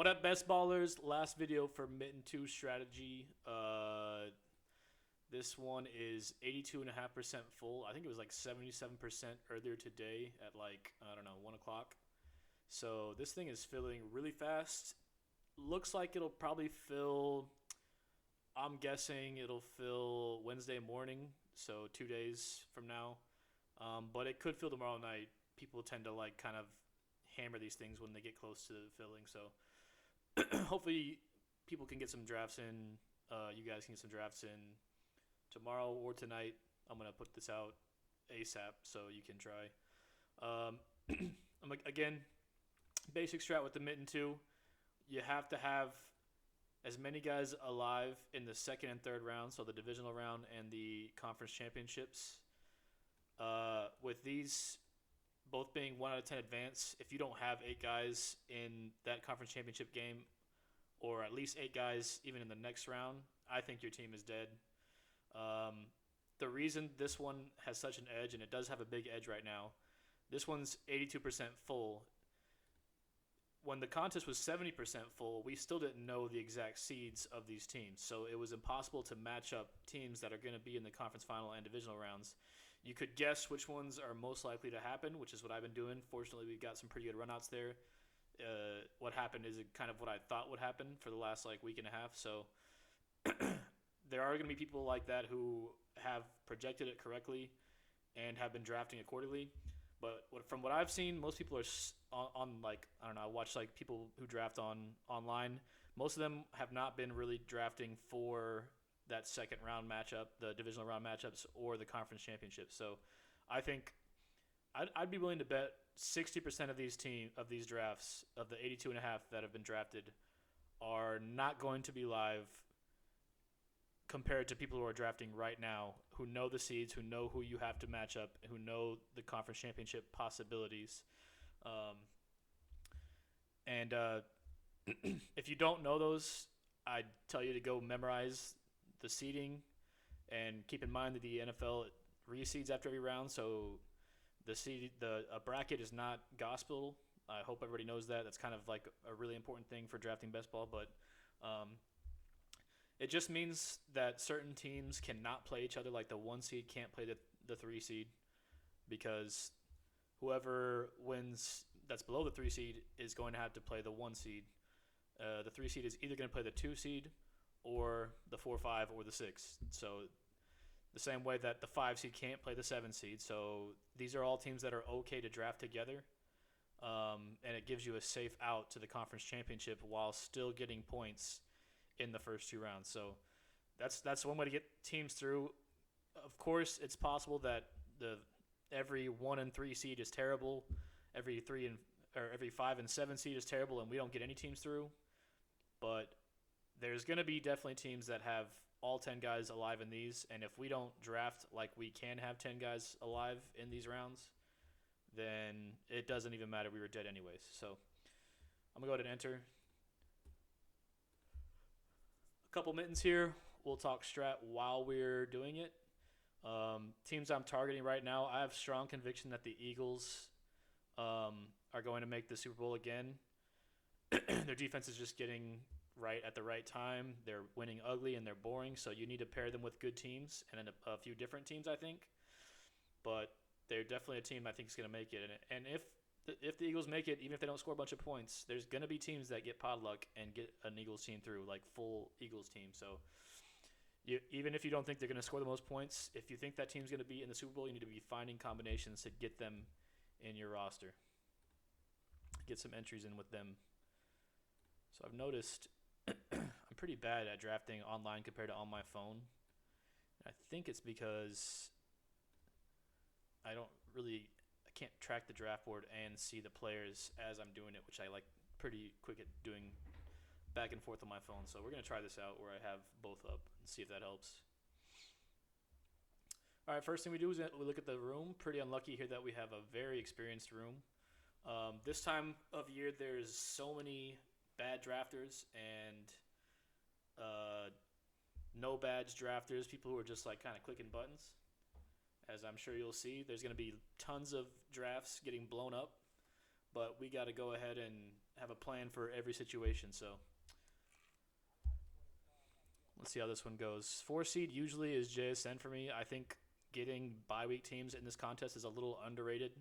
What up, best ballers? Last video for Mitten 2 strategy. This one is 82.5% full. I think it was like 77% earlier today at like, I don't know, 1 o'clock. So this thing is filling really fast. Looks like it'll probably fill, I'm guessing it'll fill Wednesday morning, so 2 days from now. But it could fill tomorrow night. People tend to like kind of hammer these things when they get close to the filling. So hopefully people can get some drafts in. You guys can get some drafts in tomorrow or tonight. I'm gonna put this out ASAP so you can try. Um, I'm like again, basic strat with the Mitten 2. You have to have as many guys alive in the second and third round, so the divisional round and the conference championships. With these both being 1 out of 10 advance, if you don't have 8 guys in that conference championship game, or at least 8 guys even in the next round, I think your team is dead. Um, the reason this one has such an edge, and it does have a big edge right now, this one's 82% full. When the contest was 70% full, we still didn't know the exact seeds of these teams. So it was impossible to match up teams that are going to be in the conference final and divisional rounds. You could guess which ones are most likely to happen, which is what I've been doing. Fortunately, we've got some pretty good runouts there. What happened is kind of what I thought would happen for the last like week and a half. So there are going to be people like that who have projected it correctly and have been drafting accordingly. But from what I've seen, most people are on like, I don't know. I watch like people who draft on online. Most of them have not been really drafting for that second round matchup, the divisional round matchups, or the conference championship. So I think I'd be willing to bet 60% of these drafts of the 82 and a half that have been drafted are not going to be live compared to people who are drafting right now, who know the seeds, who know who you have to match up, who know the conference championship possibilities. Um, and if you don't know those, I'd tell you to go memorize the seeding and keep in mind that the NFL reseeds after every round. So the a bracket is not gospel. I hope everybody knows that. That's kind of like a really important thing for drafting best ball, but um, it just means that certain teams cannot play each other. Like the 1 seed can't play the 3 seed because whoever wins that's below the 3 seed is going to have to play the 1 seed. The 3 seed is either going to play the 2 seed or the 4, 5, or the 6. So the same way that the 5 seed can't play the 7 seed. So these are all teams that are okay to draft together. And it gives you a safe out to the conference championship while still getting points in the first 2 rounds. So that's one way to get teams through. Of course, it's possible that the every 1 and 3 seed is terrible, every 5 and 7 seed is terrible, and we don't get any teams through. But there's going to be definitely teams that have all 10 guys alive in these, and if we don't draft like we can have 10 guys alive in these rounds, then it doesn't even matter. We were dead anyways. So I'm going to go ahead and enter a couple mittens here. We'll talk strat while we're doing it. Teams I'm targeting right now, I have strong conviction that the Eagles are going to make the Super Bowl again. Their defense is just getting right at the right time. They're winning ugly and they're boring, so you need to pair them with good teams and then a few different teams, I think. But they're definitely a team I think is going to make it. And if the Eagles make it, even if they don't score a bunch of points, there's going to be teams that get pod luck and get an Eagles team through, like full Eagles team. So even if you don't think they're going to score the most points, if you think that team's going to be in the Super Bowl, you need to be finding combinations to get them in your roster. Get some entries in with them. So I've noticed I'm pretty bad at drafting online compared to on my phone. I think it's because I can't track the draft board and see the players as I'm doing it, which I like pretty quick at doing back and forth on my phone. So we're going to try this out where I have both up and see if that helps. All right, first thing we do is we look at the room. Pretty unlucky here that we have a very experienced room. This time of year, there's so many bad drafters and no badge drafters, people who are just like kind of clicking buttons. As I'm sure you'll see, there's going to be tons of drafts getting blown up, but we got to go ahead and have a plan for every situation. So let's see how this one goes. 4 seed usually is JSN for me. I think getting bye week teams in this contest is a little underrated.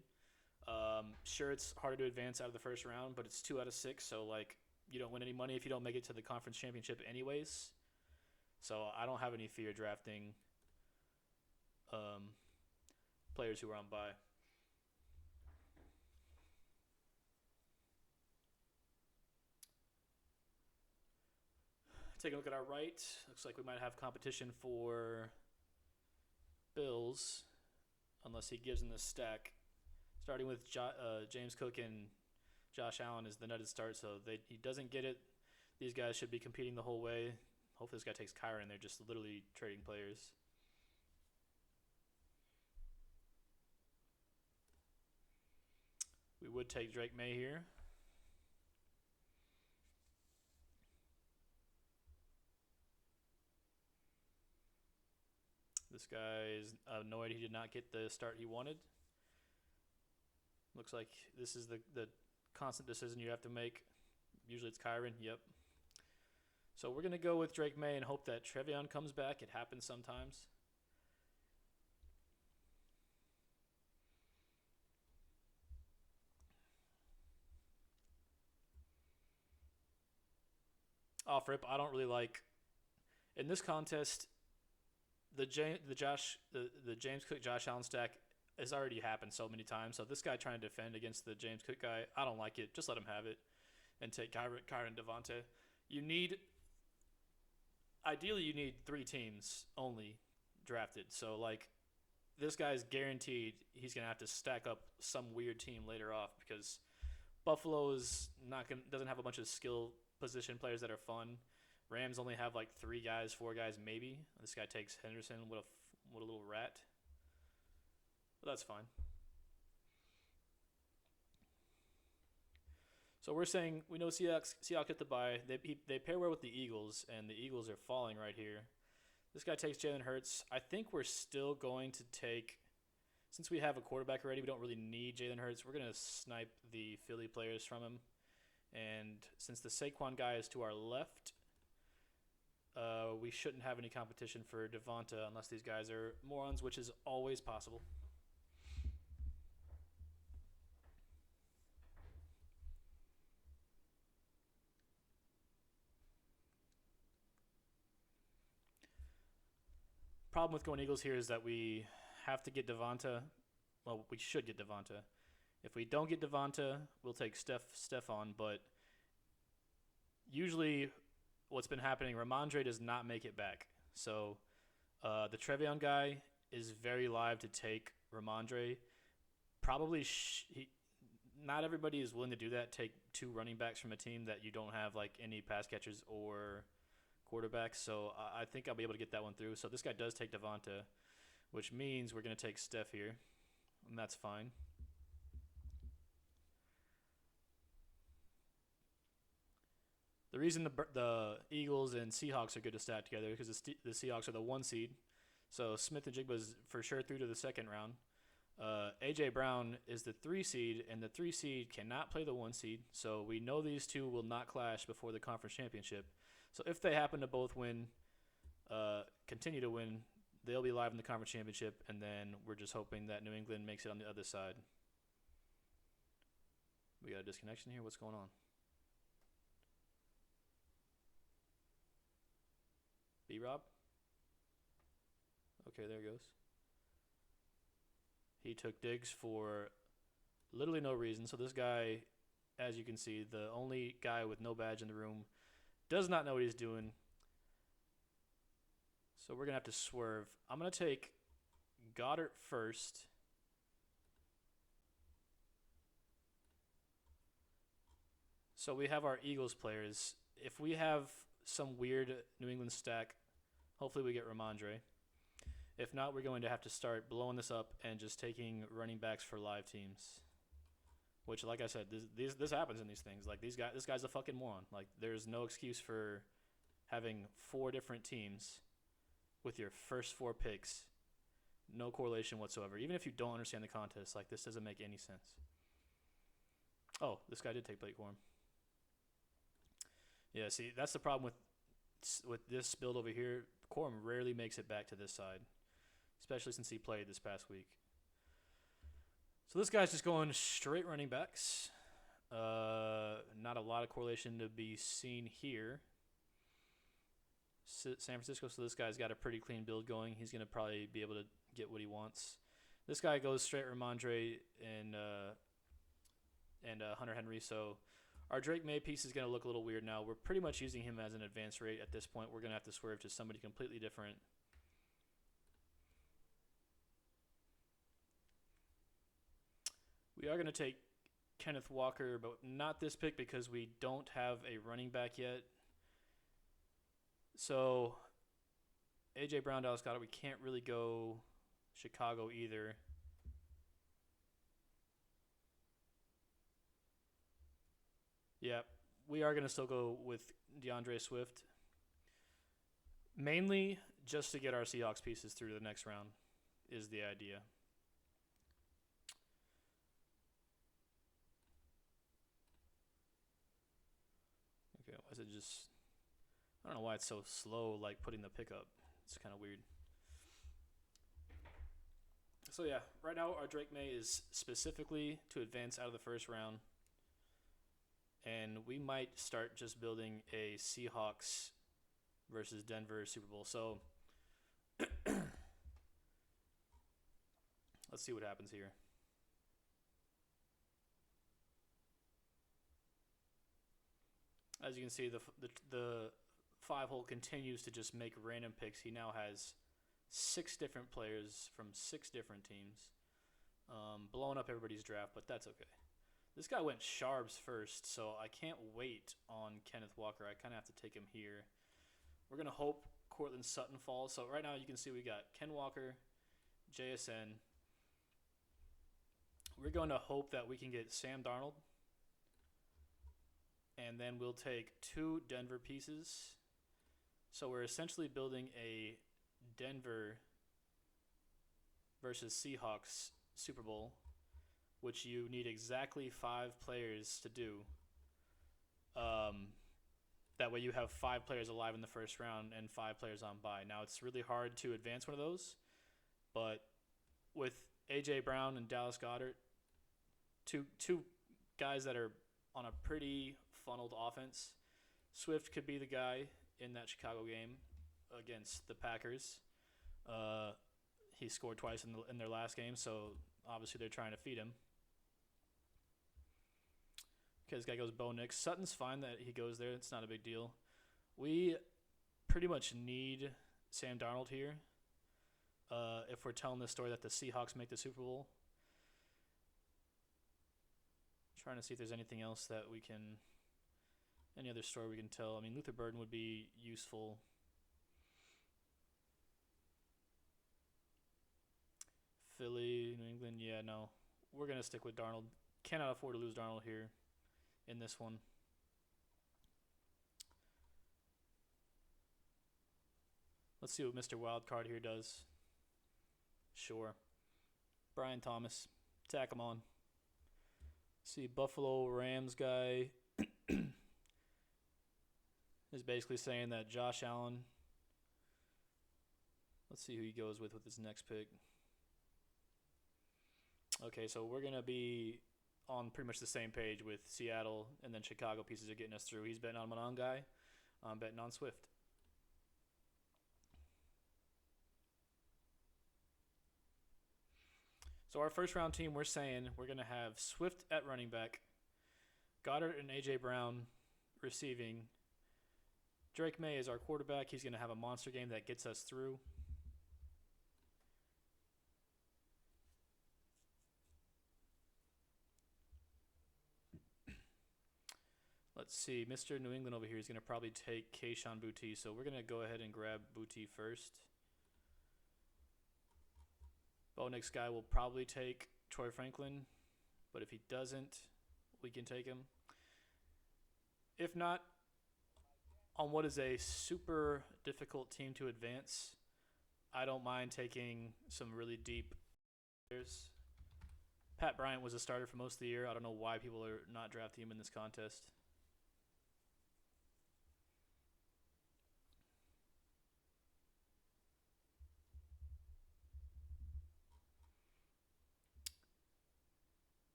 Sure, it's harder to advance out of the first round, but it's 2 out of 6, so like you don't win any money if you don't make it to the conference championship, anyways. So I don't have any fear drafting players who are on bye. Take a look at our right. Looks like we might have competition for Bills, unless he gives in the stack. Starting with James Cook and Josh Allen is the nutted start, so he doesn't get it. These guys should be competing the whole way. Hopefully this guy takes Kyron. They're just literally trading players. We would take Drake May here. This guy is annoyed he did not get the start he wanted. Looks like this is the constant decision you have to make. Usually it's Kyron. Yep. So we're going to go with Drake May and hope that Trevion comes back. It happens sometimes. Off rip, I don't really like in this contest. The James Cook Josh Allen stack has already happened so many times. So this guy trying to defend against the James Cook guy, I don't like it. Just let him have it and take Kyron Devontae. Ideally you need 3 teams only drafted. So like this guy's guaranteed he's gonna have to stack up some weird team later off because Buffalo doesn't have a bunch of skill position players that are fun. Rams only have like 3 guys, 4 guys maybe. This guy takes Henderson. What a little rat. But that's fine. So we're saying we know Seahawks hit the bye. They pair well with the Eagles, and the Eagles are falling right here. This guy takes Jalen Hurts. I think we're still going to take, since we have a quarterback already, we don't really need Jalen Hurts. We're going to snipe the Philly players from him. And since the Saquon guy is to our left, we shouldn't have any competition for Devonta unless these guys are morons, which is always possible. Problem with going Eagles here is that we have to get Devonta. Well, we should get Devonta. If we don't get Devonta, we'll take Stephon. But usually what's been happening, Ramondre does not make it back. So the Trevion guy is very live to take Ramondre. Probably not everybody is willing to do that, take 2 running backs from a team that you don't have like any pass catchers or quarterbacks. So I think I'll be able to get that one through. So this guy does take Devonta, which means we're going to take Steph here, and that's fine. The reason the Eagles and Seahawks are good to stack together is because the Seahawks are the 1 seed. So Smith and Jigba is for sure through to the second round. A.J. Brown is the 3 seed, and the 3 seed cannot play the 1 seed. So we know these two will not clash before the conference championship. So if they happen to both win, continue to win, they'll be live in the conference championship, and then we're just hoping that New England makes it on the other side. We got a disconnection here. What's going on? B-Rob? Okay, there it goes. He took Diggs for literally no reason. So this guy, as you can see, the only guy with no badge in the room, does not know what he's doing. So we're going to have to swerve. I'm going to take Goddard first. So we have our Eagles players. If we have some weird New England stack, hopefully we get Ramondre. If not, we're going to have to start blowing this up and just taking running backs for live teams. Which, like I said, this happens in these things. Like this guy's a fucking moron. Like there's no excuse for having 4 different teams with your first 4 picks. No correlation whatsoever. Even if you don't understand the contest, like this doesn't make any sense. Oh, this guy did take Blake Corum. Yeah, see, that's the problem with this build over here. Corum rarely makes it back to this side, especially since he played this past week. So this guy's just going straight running backs. Not a lot of correlation to be seen here. San Francisco, so this guy's got a pretty clean build going. He's going to probably be able to get what he wants. This guy goes straight Ramondre and Hunter Henry, so our Drake May piece is going to look a little weird now. We're pretty much using him as an advance rate at this point. We're going to have to swerve to somebody completely different. We are going to take Kenneth Walker, but not this pick because we don't have a running back yet. So, A.J. Brown, Dallas Goedert, we can't really go Chicago either. Yeah, we are going to still go with DeAndre Swift. Mainly just to get our Seahawks pieces through the next round is the idea. Okay, why is it just... I don't know why it's so slow, like putting the pick up. It's kind of weird. So yeah, right now our Drake May is specifically to advance out of the first round. And we might start just building a Seahawks versus Denver Super Bowl. So let's see what happens here. As you can see, the five hole continues to just make random picks. He now has 6 different players from 6 different teams, blowing up everybody's draft, but that's okay. This guy went Sharps first, so I can't wait on Kenneth Walker. I kind of have to take him here. We're going to hope Cortland Sutton falls. So right now you can see we got Ken Walker, JSN. We're going to hope that we can get Sam Darnold. And then we'll take 2 Denver pieces. So we're essentially building a Denver versus Seahawks Super Bowl, which you need exactly 5 players to do. That way you have 5 players alive in the first round and 5 players on bye. Now, it's really hard to advance one of those, but with A.J. Brown and Dallas Goedert, two guys that are on a pretty funneled offense, Swift could be the guy in that Chicago game against the Packers. He scored twice in their last game, so obviously they're trying to feed him. Okay, this guy goes Bo Nix. Sutton's fine that he goes there. It's not a big deal. We pretty much need Sam Darnold here if we're telling this story that the Seahawks make the Super Bowl. Trying to see if there's anything else that we can, any other story we can tell. I mean, Luther Burden would be useful. Philly, New England, yeah, no. We're going to stick with Darnold. Cannot afford to lose Darnold here in this one. Let's see what Mr. Wildcard here does. Sure. Brian Thomas. Tack him on. See, Buffalo Rams guy is basically saying that Josh Allen. Let's see who he goes with his next pick. Okay, so we're going to be on pretty much the same page with Seattle, and then Chicago pieces are getting us through. He's betting on Manon guy. I'm betting on Swift. So our first round team, we're saying we're going to have Swift at running back, Goddard and A.J. Brown receiving. Drake May is our quarterback. He's going to have a monster game that gets us through. Let's see. Mr. New England over here is going to probably take Kayshon Boutte, so we're going to go ahead and grab Boutte first. Bo Nix guy will probably take Troy Franklin, but if he doesn't, we can take him. If not, on what is a super difficult team to advance, I don't mind taking some really deep players. Pat Bryant was a starter for most of the year. I don't know why people are not drafting him in this contest.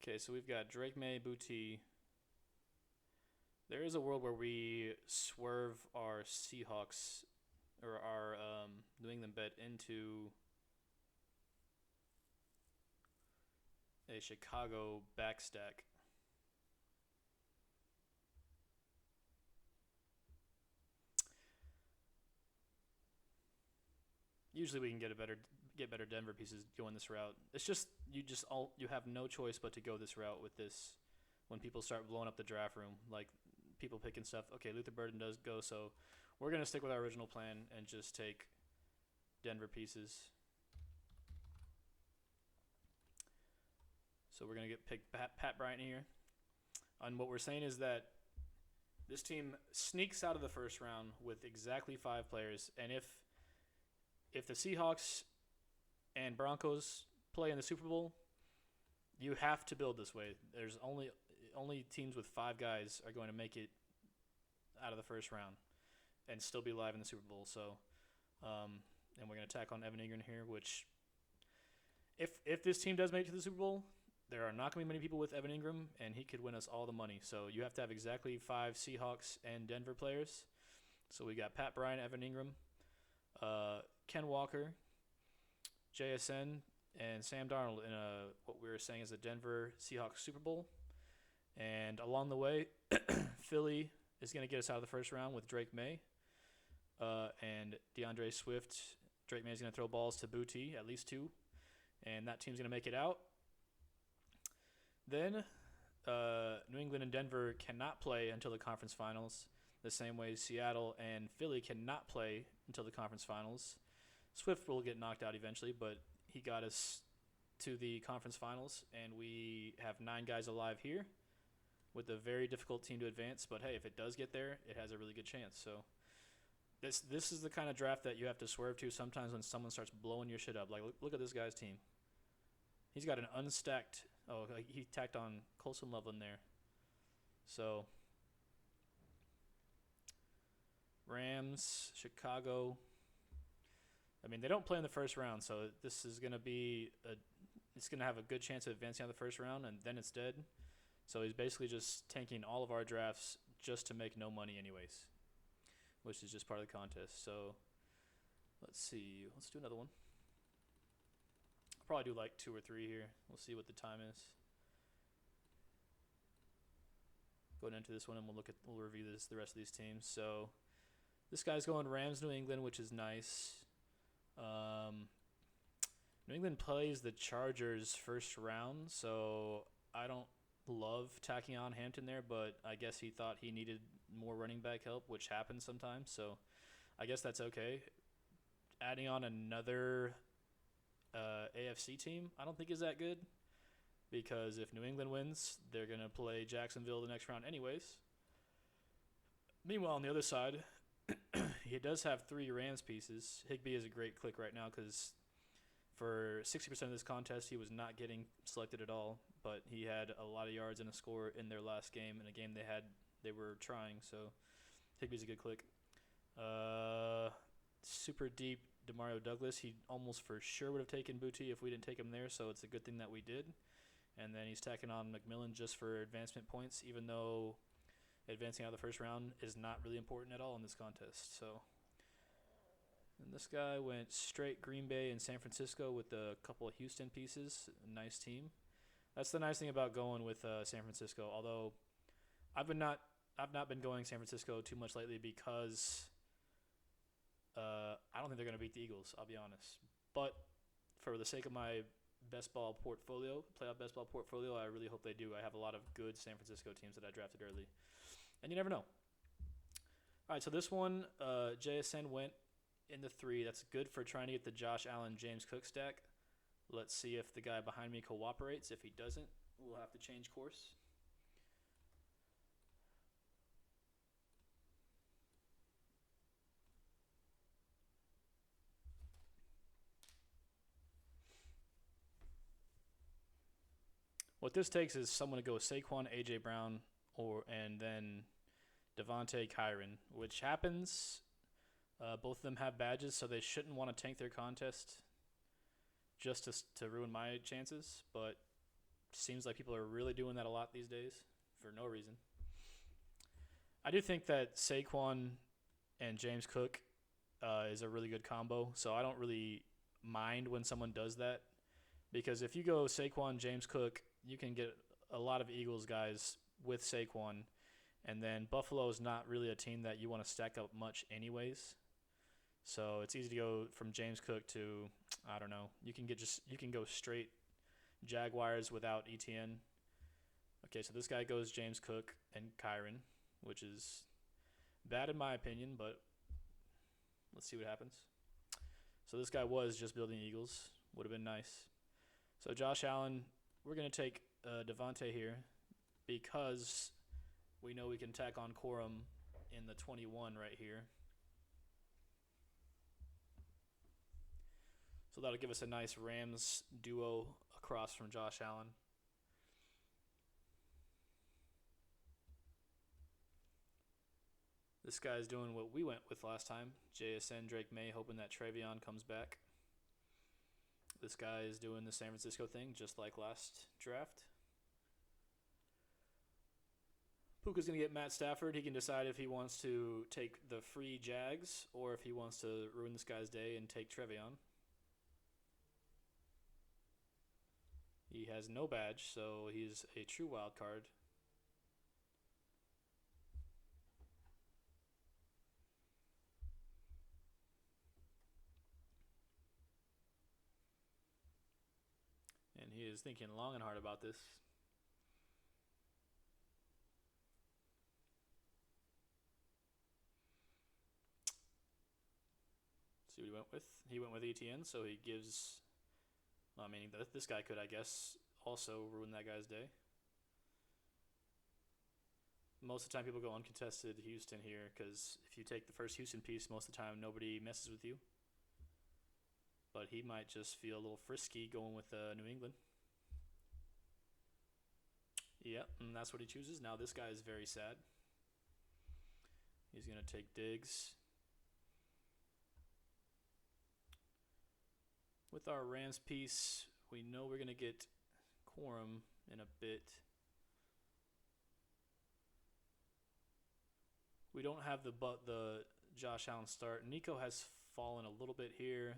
Okay, so we've got Drake May, Booty. There is a world where we swerve our Seahawks or our New England bet into a Chicago backstack. Usually we can get better Denver pieces going this route. It's just you have no choice but to go this route with this when people start blowing up the draft room, like people picking stuff. Okay, Luther Burden does go, so we're gonna stick with our original plan and just take Denver pieces. So we're gonna pick Pat Bryant here. And what we're saying is that this team sneaks out of the first round with exactly 5 players, and if the Seahawks and Broncos play in the Super Bowl, you have to build this way. There's only teams with 5 guys are going to make it out of the first round and still be live in the Super Bowl. So, and we're going to tack on Evan Ingram here, which if this team does make it to the Super Bowl, there are not going to be many people with Evan Ingram, and he could win us all the money. So you have to have exactly 5 Seahawks and Denver players. So we got Pat Bryant, Evan Ingram, Ken Walker, JSN, and Sam Darnold in what we were saying is a Denver Seahawks Super Bowl. And along the way, Philly is going to get us out of the first round with Drake May and DeAndre Swift. Drake May is going to throw balls to Booty, at least 2, and that team's going to make it out. Then New England and Denver cannot play until the conference finals, the same way Seattle and Philly cannot play until the conference finals. Swift will get knocked out eventually, but he got us to the conference finals, and we have 9 guys alive here with a very difficult team to advance. But hey, if it does get there, it has a really good chance. So this is the kind of draft that you have to swerve to sometimes when someone starts blowing your shit up. Like, look at this guy's team. He's got an unstacked. Oh, he tacked on Colson Love in there. So Rams, Chicago. I mean, they don't play in the first round, so this is going to be it's going to have a good chance of advancing out of the first round, and then it's dead. So he's basically just tanking all of our drafts just to make no money anyways, which is just part of the contest. So let's see. Let's do another one. I'll probably do like 2 or 3 here. We'll see what the time is. Going into this one, and we'll review the rest of these teams. So this guy's going Rams, New England, which is nice. New England plays the Chargers first round, so I don't love tacking on Hampton there, but I guess he thought he needed more running back help, which happens sometimes, so I guess that's okay. Adding on another AFC team I don't think is that good, because if New England wins, they're going to play Jacksonville the next round anyways. Meanwhile, on the other side, he does have 3 Rams pieces. Higbee is a great click right now because for 60% of this contest, he was not getting selected at all, but he had a lot of yards and a score in their last game, in a game they were trying, so Higbee's a good click. Super deep Demario Douglas. He almost for sure would have taken Booty if we didn't take him there, so it's a good thing that we did. And then he's tacking on McMillan just for advancement points, even though advancing out of the first round is not really important at all in this contest. So, and this guy went straight Green Bay and San Francisco with a couple of Houston pieces. Nice team. That's the nice thing about going with San Francisco. Although I've not been going San Francisco too much lately because I don't think they're going to beat the Eagles. I'll be honest. But for the sake of my playoff best ball portfolio, I really hope they do. I have a lot of good San Francisco teams that I drafted early. And you never know. All right, so this one, JSN went in the 3. That's good for trying to get the Josh Allen, James Cook stack. Let's see if the guy behind me cooperates. If he doesn't, we'll have to change course. What this takes is someone to go Saquon, A.J. Brown, and then Devontae Kyron, which happens. Both of them have badges, so they shouldn't want to tank their contest just to ruin my chances. But Seems like people are really doing that a lot these days for no reason. I do think that Saquon and James Cook is a really good combo, so I don't really mind when someone does that because if you go Saquon, James Cook, you can get a lot of Eagles guys with Saquon, and then Buffalo is not really a team that you want to stack up much anyways. So it's easy to go from James Cook to I don't know. You can go straight Jaguars without ETN. Okay, so this guy goes James Cook and Kyron, which is bad in my opinion, but let's see what happens. So this guy was just building Eagles. Would have been nice. So Josh Allen, we're going to take Devontae here because we know we can tack on Corum in the 21 right here. So that'll give us a nice Rams duo across from Josh Allen. This guy's doing what we went with last time. JSN Drake May, hoping that Travion comes back. This guy is doing the San Francisco thing, just like last draft. Puka's going to get Matt Stafford. He can decide if he wants to take the free Jags or if he wants to ruin this guy's day and take Travion. He has no badge, so he's a true wild card. And he is thinking long and hard about this. See what he went with? He went with ETN, so he gives... Well, I mean, this guy could, I guess, also ruin that guy's day. Most of the time people go uncontested Houston here because if you take the first Houston piece, most of the time nobody messes with you. But he might just feel a little frisky going with New England. Yep, and that's what he chooses. Now this guy is very sad. He's going to take Diggs. With our Rams piece, we know we're going to get Corum in a bit. We don't have the Josh Allen start. Nico has fallen a little bit here.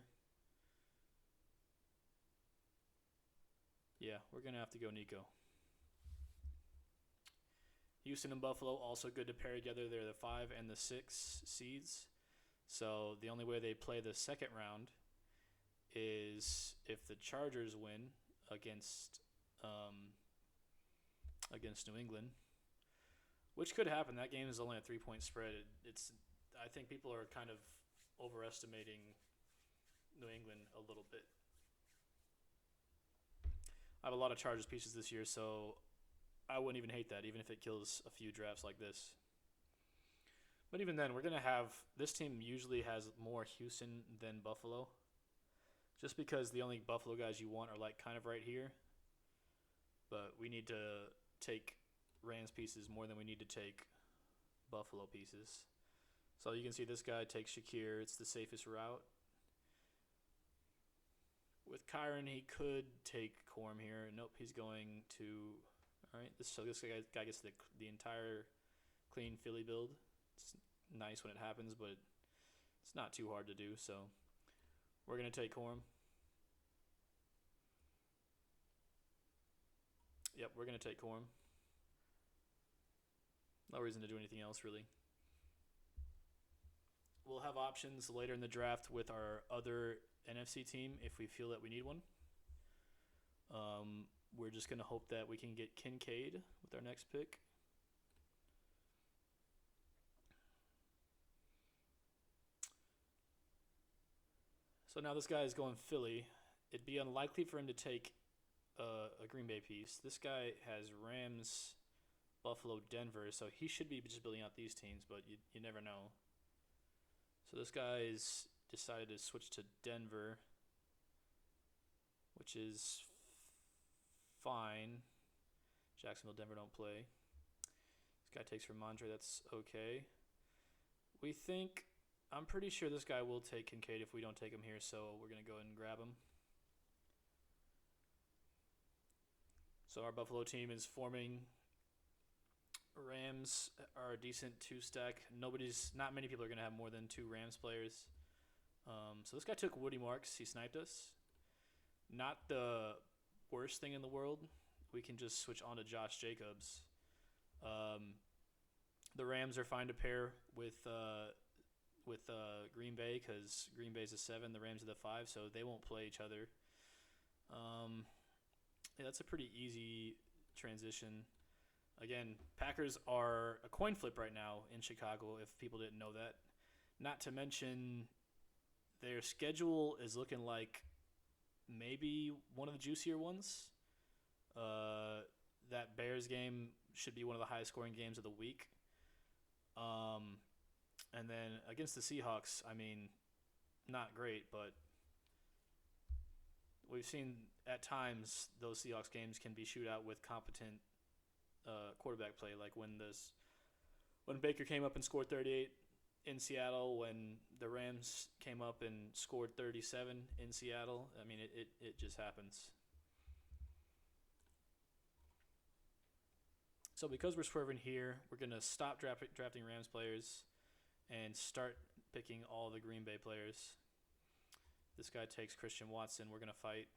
Yeah, we're going to have to go Nico. Houston and Buffalo, also good to pair together. They're the 5 and the 6 seeds. So the only way they play the second round is if the Chargers win against New England, which could happen. That game is only a 3-point spread. I think people are kind of overestimating New England a little bit. I have a lot of Chargers pieces this year, so I wouldn't even hate that, even if it kills a few drafts like this. But even then, we're going to have – this team usually has more Houston than Buffalo, just because the only Buffalo guys you want are like kind of right here. But we need to take Rams pieces more than we need to take Buffalo pieces. So you can see this guy takes Shakir. It's the safest route. With Kyron, he could take Corum here. Nope, he's going to... All right, this guy gets the entire clean Philly build. It's nice when it happens, but it's not too hard to do. So we're going to take Corum. Yep, we're going to take Corum. No reason to do anything else, really. We'll have options later in the draft with our other NFC team if we feel that we need one. We're just going to hope that we can get Kincaid with our next pick. So now this guy is going Philly. It'd be unlikely for him to take a Green Bay piece. This guy has Rams, Buffalo, Denver, so he should be just building out these teams, but you never know. So this guy's decided to switch to Denver, which is fine. Jacksonville, Denver don't play. This guy takes Ramondre. That's okay. I'm pretty sure this guy will take Kincaid if we don't take him here, so we're going to go ahead and grab him. So our Buffalo team is forming. Rams are a decent two stack. Not many people are gonna have more than two Rams players. So this guy took Woody Marks. He sniped us. Not the worst thing in the world. We can just switch on to Josh Jacobs. The Rams are fine to pair with Green Bay because Green Bay's a 7, the Rams are the 5, so they won't play each other. Yeah, that's a pretty easy transition. Again, Packers are a coin flip right now in Chicago, if people didn't know that. Not to mention, their schedule is looking like maybe one of the juicier ones. That Bears game should be one of the highest scoring games of the week. And then against the Seahawks, I mean, not great, but we've seen at times those Seahawks games can be shootout with competent quarterback play, like when Baker came up and scored 38 in Seattle, when the Rams came up and scored 37 in Seattle. I mean, it just happens. So because we're swerving here, we're going to stop drafting Rams players and start picking all the Green Bay players. This guy takes Christian Watson. We're going to fight.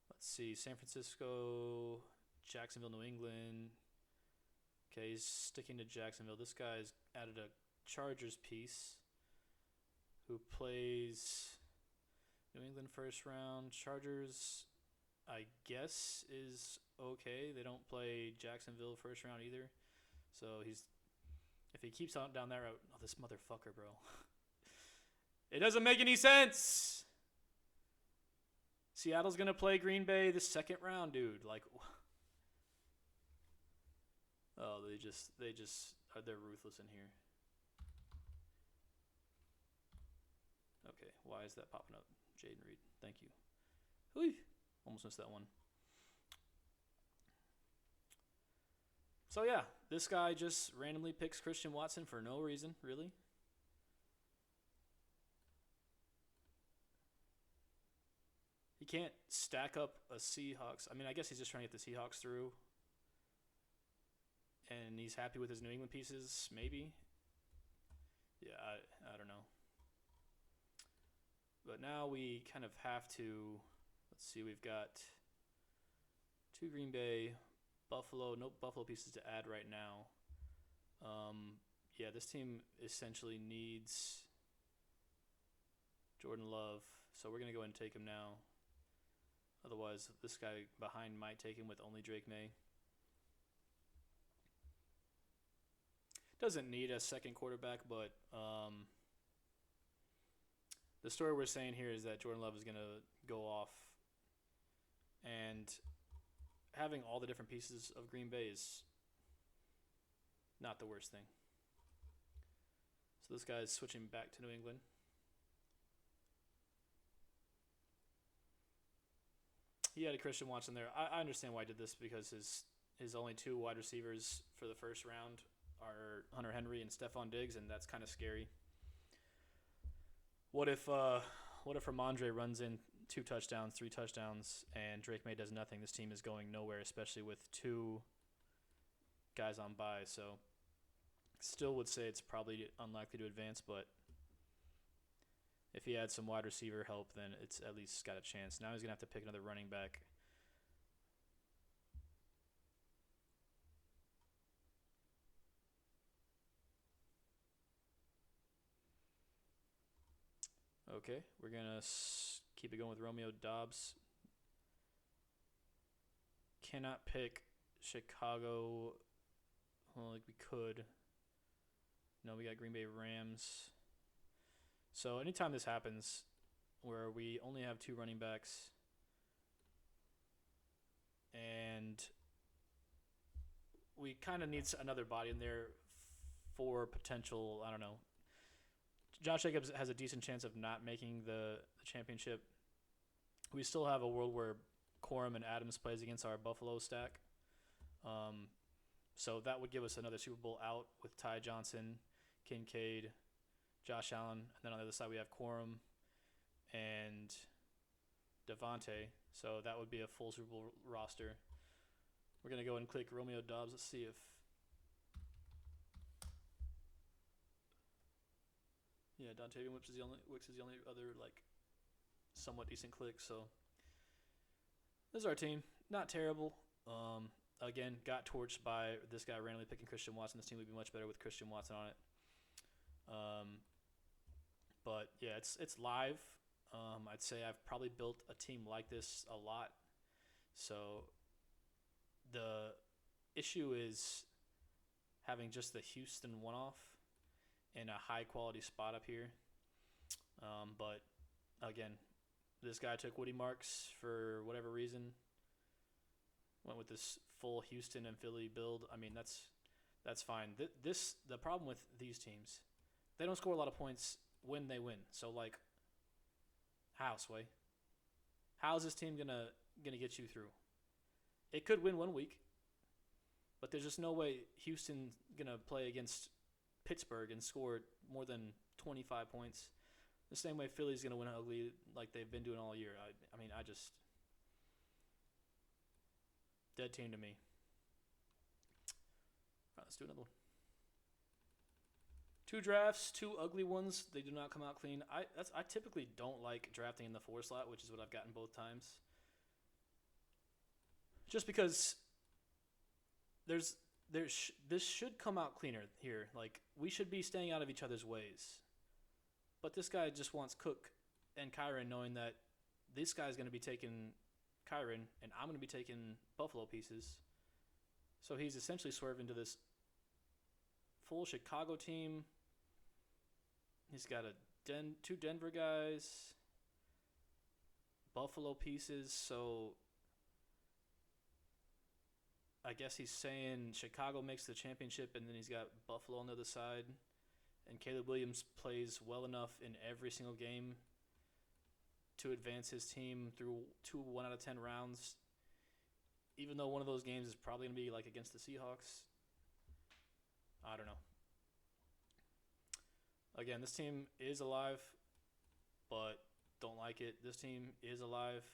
Let's see. San Francisco, Jacksonville, New England. Okay, he's sticking to Jacksonville. This guy's added a Chargers piece who plays New England first round. Chargers, I guess, is okay. They don't play Jacksonville first round either. So if he keeps on down that route, oh, this motherfucker, bro. It doesn't make any sense. Seattle's going to play Green Bay the second round, dude. Like, oh, they're ruthless in here. Okay, why is that popping up? Jaden Reed, thank you. Whee! Almost missed that one. So yeah, this guy just randomly picks Christian Watson for no reason, really. He can't stack up a Seahawks. I mean, I guess he's just trying to get the Seahawks through. And he's happy with his New England pieces, maybe. Yeah, I don't know. But now we kind of have to, let's see, we've got 2 Green Bay, Buffalo, no Buffalo pieces to add right now. Yeah, this team essentially needs Jordan Love, so we're going to go ahead and take him now. Otherwise, this guy behind might take him with only Drake May. Doesn't need a second quarterback, but the story we're saying here is that Jordan Love is going to go off, and having all the different pieces of Green Bay is not the worst thing. So this guy's switching back to New England. He had a Christian Watson there. I understand why he did this, because his only 2 wide receivers for the first round are Hunter Henry and Stephon Diggs, and that's kind of scary. What if Ramondre runs in 2 touchdowns, 3 touchdowns, and Drake May does nothing? This team is going nowhere, especially with 2 guys on bye. So still would say it's probably unlikely to advance, but if he had some wide receiver help, then it's at least got a chance. Now he's going to have to pick another running back. Okay, we're going to keep it going with Romeo Doubs. Cannot pick Chicago. Well, like we could. No, we got Green Bay Rams. So anytime this happens, where we only have 2 running backs, and we kind of need another body in there for potential, I don't know. Josh Jacobs has a decent chance of not making the championship. We still have a world where Corum and Adams plays against our Buffalo stack. So that would give us another Super Bowl out with Ty Johnson, Kincaid, Josh Allen, and then on the other side we have Corum and Devontae. So that would be a full Super Bowl roster. We're gonna go and click Romeo Dobbs. Let's see if yeah, Dontavian Wicks is the only other like somewhat decent click. So this is our team. Not terrible. Again, got torched by this guy randomly picking Christian Watson. This team would be much better with Christian Watson on it. Um, but yeah, it's live. I'd say I've probably built a team like this a lot. So the issue is having just the Houston one off in a high quality spot up here. But again, this guy took Woody Marks for whatever reason. Went with this full Houston and Philly build. I mean, that's fine. The problem with these teams, they don't score a lot of points when they win. So like, how, Sway? How is this team gonna get you through? It could win one week, but there's just no way Houston's gonna play against Pittsburgh and score more than 25 points. The same way Philly's gonna win ugly like they've been doing all year. I mean, I just dead team to me. All right, let's do another one. 2 drafts, 2 ugly ones. They do not come out clean. I typically don't like drafting in the 4 slot, which is what I've gotten both times. Just because this should come out cleaner here. Like, we should be staying out of each other's ways. But this guy just wants Cook and Kyron, knowing that this guy's going to be taking Kyron and I'm going to be taking Buffalo pieces. So he's essentially swerving to this full Chicago team. He's got 2 Denver guys, Buffalo pieces. So I guess he's saying Chicago makes the championship, and then he's got Buffalo on the other side. And Caleb Williams plays well enough in every single game to advance his team through 2 1 out of 10 rounds. Even though one of those games is probably going to be like against the Seahawks. I don't know. Again, this team is alive, but don't like it. This team is alive.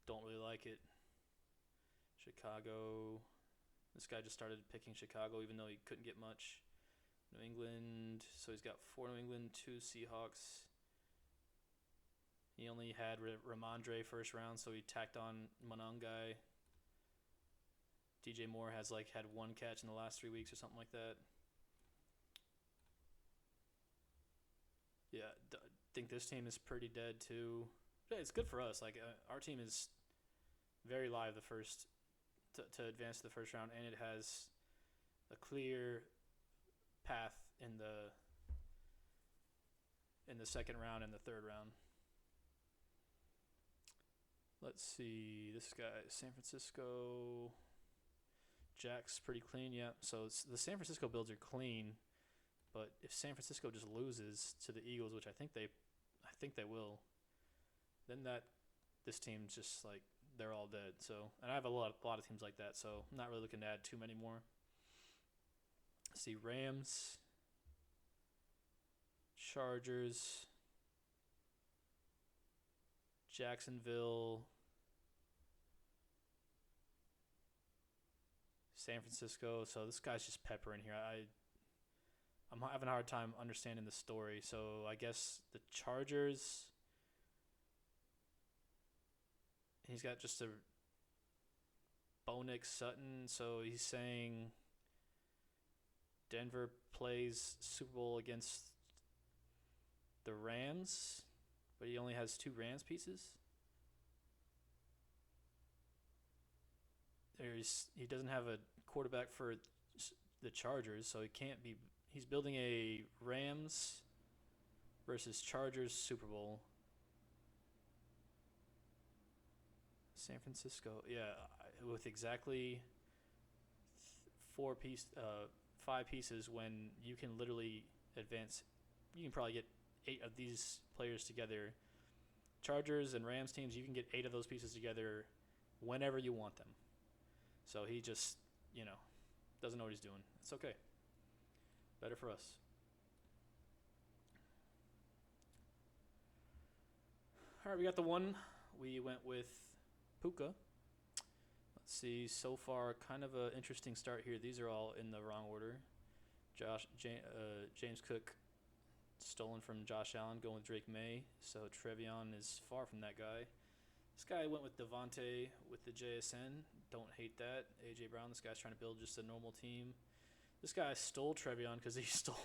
Don't really like it. Chicago. This guy just started picking Chicago even though he couldn't get much. New England. So he's got 4 New England, 2 Seahawks. He only had Ramondre first round, so he tacked on Monongai. DJ Moore has had 1 catch in the last 3 weeks or something like that. Yeah, I think this team is pretty dead too. Yeah, it's good for us. Our team is very live the first to advance to the first round, and it has a clear path in the second round and the third round. Let's see, this guy, San Francisco. Jack's pretty clean, yeah. So the San Francisco builds are clean, but if San Francisco just loses to the Eagles, which I think they will, then this team's just they're all dead. So, and I have a lot of teams like that, so I'm not really looking to add too many more. Let's see, Rams, Chargers, Jacksonville, San Francisco. So this guy's just peppering here. I'm having a hard time understanding the story. So I guess the Chargers. He's got just a Bo Nix Sutton. So he's saying Denver plays Super Bowl against the Rams, but he only has 2 Rams pieces. He doesn't have a quarterback for the Chargers, so he can't be. He's building a Rams versus Chargers Super Bowl. San Francisco, yeah, with exactly 5 pieces. When you can literally advance, you can probably get 8 of these players together. Chargers and Rams teams, you can get 8 of those pieces together whenever you want them. So he just, doesn't know what he's doing. It's okay. Better for us. All right, we got the one. We went with Puka. Let's see. So far, kind of an interesting start here. These are all in the wrong order. James Cook stolen from Josh Allen, going with Drake May. So Trevion is far from that guy. This guy went with Devontae with the JSN. Don't hate that. A.J. Brown, this guy's trying to build just a normal team. This guy stole Trevion because he stole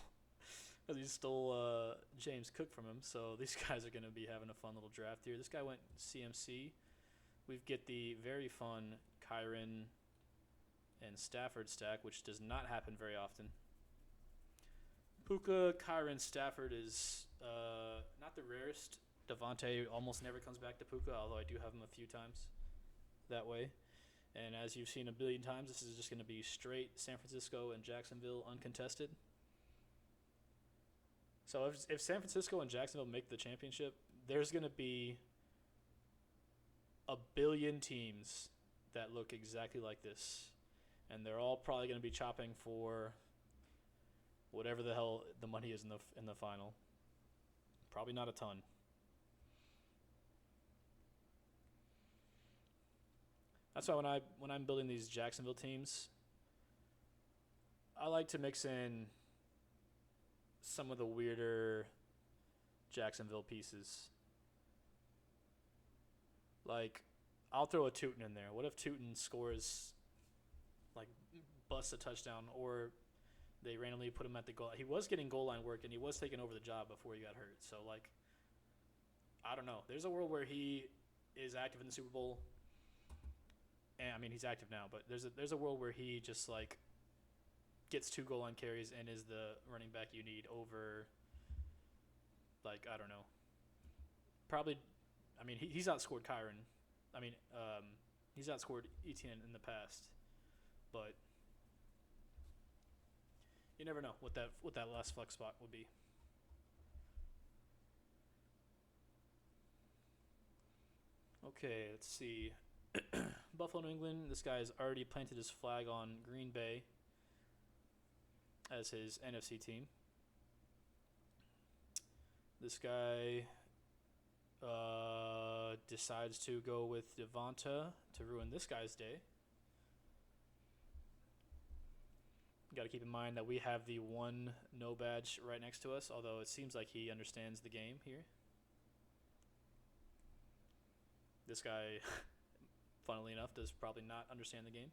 James Cook from him. So these guys are going to be having a fun little draft here. This guy went CMC. We get the very fun Kyron and Stafford stack, which does not happen very often. Puka, Kyron, Stafford is not the rarest. Devontae almost never comes back to Puka, although I do have him a few times that way. And as you've seen a billion times, this is just going to be straight San Francisco and Jacksonville uncontested. So if San Francisco and Jacksonville make the championship, there's going to be a billion teams that look exactly like this. And they're all probably going to be chopping for whatever the hell the money is in the final. Probably not a ton. That's why when I'm building these Jacksonville teams, I like to mix in some of the weirder Jacksonville pieces. Like, I'll throw a Tootin in there. What if Tootin scores, like, busts a touchdown, or they randomly put him at the goal? He was getting goal line work, and he was taking over the job before he got hurt. So, like, I don't know. There's a world where he is active in the Super Bowl. And, I mean, he's active now, but there's a world where he just, like, gets 2 goal line carries and is the running back you need over, like, I don't know. Probably, I mean, he's outscored Kyron. I mean, he's outscored Etienne in the past. But you never know what that last flex spot will be. Okay, let's see. Buffalo, New England. This guy's already planted his flag on Green Bay as his NFC team. This guy decides to go with Devonta to ruin this guy's day. Got to keep in mind that we have the one no badge right next to us, although it seems like he understands the game here. This guy, funnily enough, does probably not understand the game.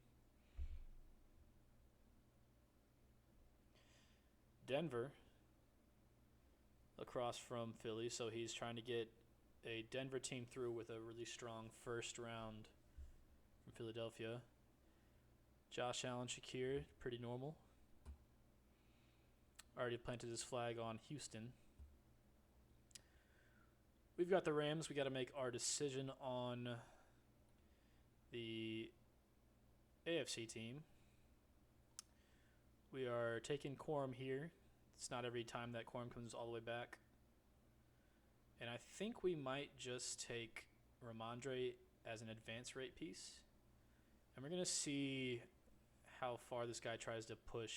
Denver, across from Philly, so he's trying to get a Denver team through with a really strong first round from Philadelphia. Josh Allen, Shakir, pretty normal. Already planted his flag on Houston. We've got the Rams. We got to make our decision on the AFC team. We are taking Quorum here. It's not every time that Quorum comes all the way back. And I think we might just take Ramondre as an advance rate piece. And we're going to see how far this guy tries to push.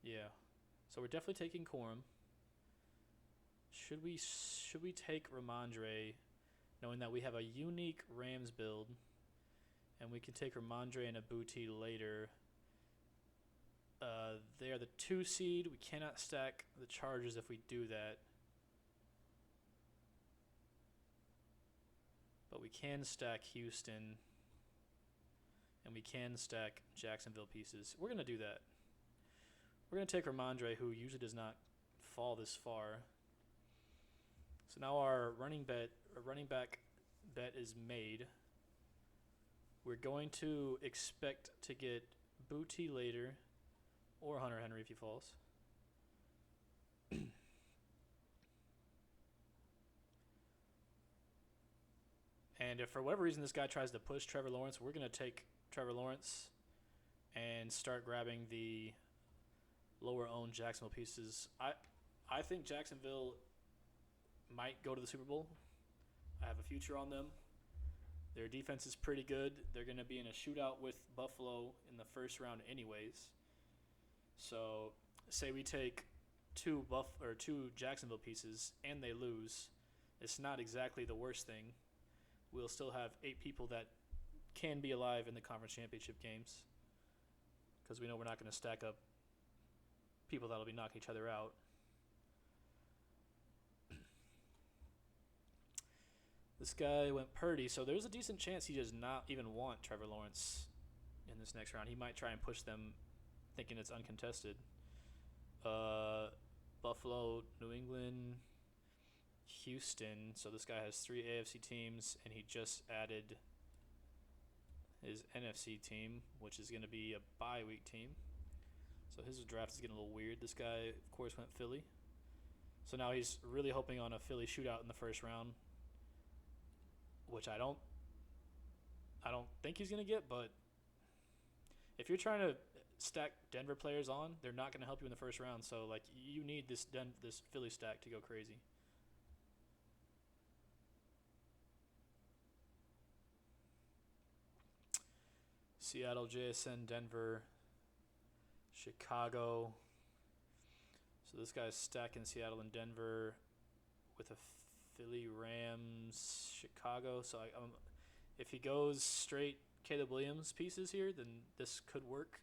Yeah. So we're definitely taking Quorum. Should we take Ramondre, knowing that we have a unique Rams build, and we can take Ramondre and a Booty later? They are the 2 seed. We cannot stack the Chargers if we do that. But we can stack Houston, and we can stack Jacksonville pieces. We're going to do that. We're going to take Ramondre, who usually does not fall this far. So now our running back bet is made. We're going to expect to get Booty later, or Hunter Henry if he falls. And if for whatever reason this guy tries to push Trevor Lawrence, we're going to take Trevor Lawrence and start grabbing the lower-owned Jacksonville pieces. I think Jacksonville might go to the Super Bowl. I have a future on them. Their defense is pretty good. They're going to be in a shootout with Buffalo in the first round anyways. So say we take two Jacksonville pieces and they lose. It's not exactly the worst thing. we'll still have 8 people that can be alive in the conference championship games, because we know we're not going to stack up people that'll be knocking each other out. This guy went Purdy, so there's a decent chance he does not even want Trevor Lawrence in this next round. He might try and push them thinking it's uncontested. Buffalo, New England, Houston. So this guy has 3 AFC teams, and he just added his NFC team, which is going to be a bye week team. So his draft is getting a little weird. This guy, of course, went Philly. So now he's really hoping on a Philly shootout in the first round, which I don't think he's going to get. But if you're trying to stack Denver players on, they're not going to help you in the first round. So like you need this Philly stack to go crazy. Seattle, JSN, Denver, Chicago. So this guy's stacking Seattle and Denver with a Philly, Rams, Chicago. So if he goes straight Caleb Williams pieces here, then this could work.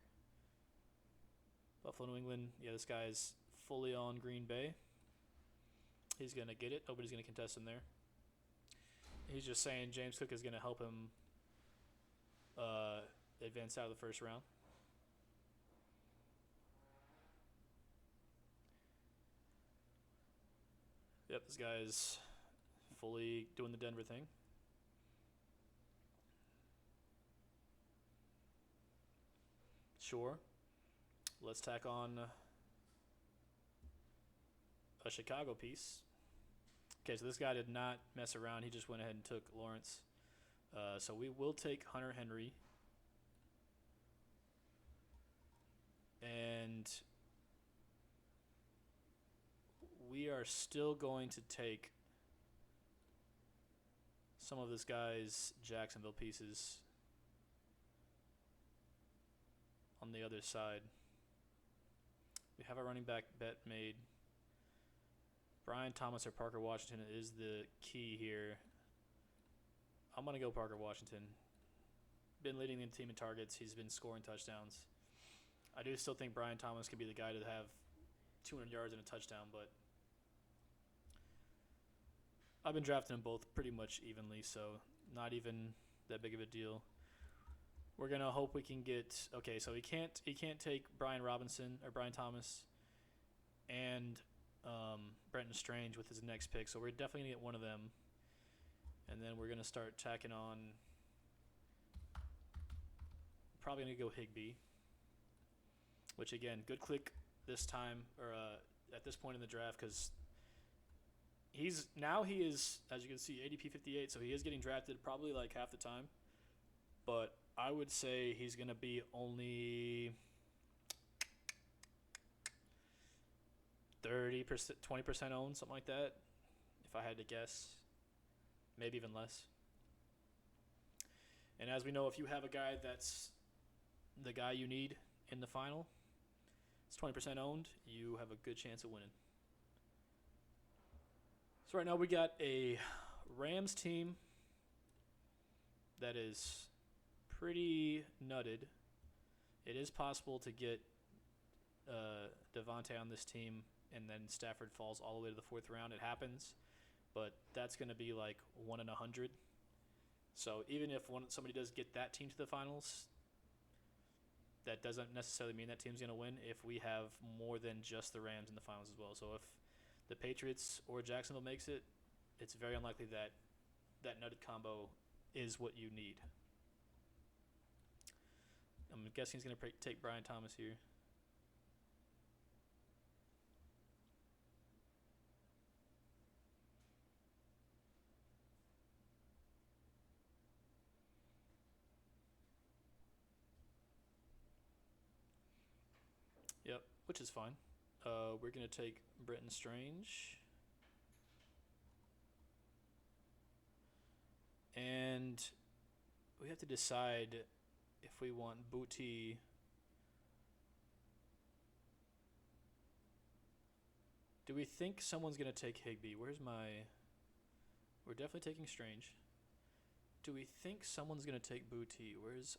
Buffalo, New England. Yeah, this guy's fully on Green Bay. He's going to get it. Nobody's going to contest him there. He's just saying James Cook is going to help him advance out of the first round. Yep, this guy is fully doing the Denver thing. Sure. Let's tack on a Chicago piece. Okay, so this guy did not mess around. He just went ahead and took Lawrence. So we will take Hunter Henry. And we are still going to take some of this guy's Jacksonville pieces on the other side. We have a running back bet made. Brian Thomas or Parker Washington is the key here. I'm going to go Parker Washington. Been leading the team in targets. He's been scoring touchdowns. I do still think Brian Thomas could be the guy to have 200 yards and a touchdown, but I've been drafting them both pretty much evenly, so not even that big of a deal. We're going to hope we can get... Okay, so he can't take Brian Robinson or Brian Thomas and Brenton Strange with his next pick, so we're definitely going to get one of them. And then we're going to start tacking on... Probably going to go Higbee, which, again, good click this time, or at this point in the draft, because he is, as you can see, ADP 58, so he is getting drafted probably like half the time. But I would say he's going to be only 30%, 20% owned, something like that, if I had to guess. Maybe even less. And as we know, if you have a guy that's the guy you need in the final, it's 20% owned, you have a good chance of winning. So right now we got a Rams team that is pretty nutted. It is possible to get Devontae on this team, and then Stafford falls all the way to the 4th round. It happens, but that's going to be like 1 in 100. So even if somebody does get that team to the finals, that doesn't necessarily mean that team's going to win if we have more than just the Rams in the finals as well. So if the Patriots or Jacksonville makes it, it's very unlikely that that nutted combo is what you need. I'm guessing he's going to take Brian Thomas here. Yep, which is fine. We're going to take Brenton Strange. And we have to decide if we want Booty. Do we think someone's going to take Higbee? We're definitely taking Strange. Do we think someone's gonna take Booty? Where's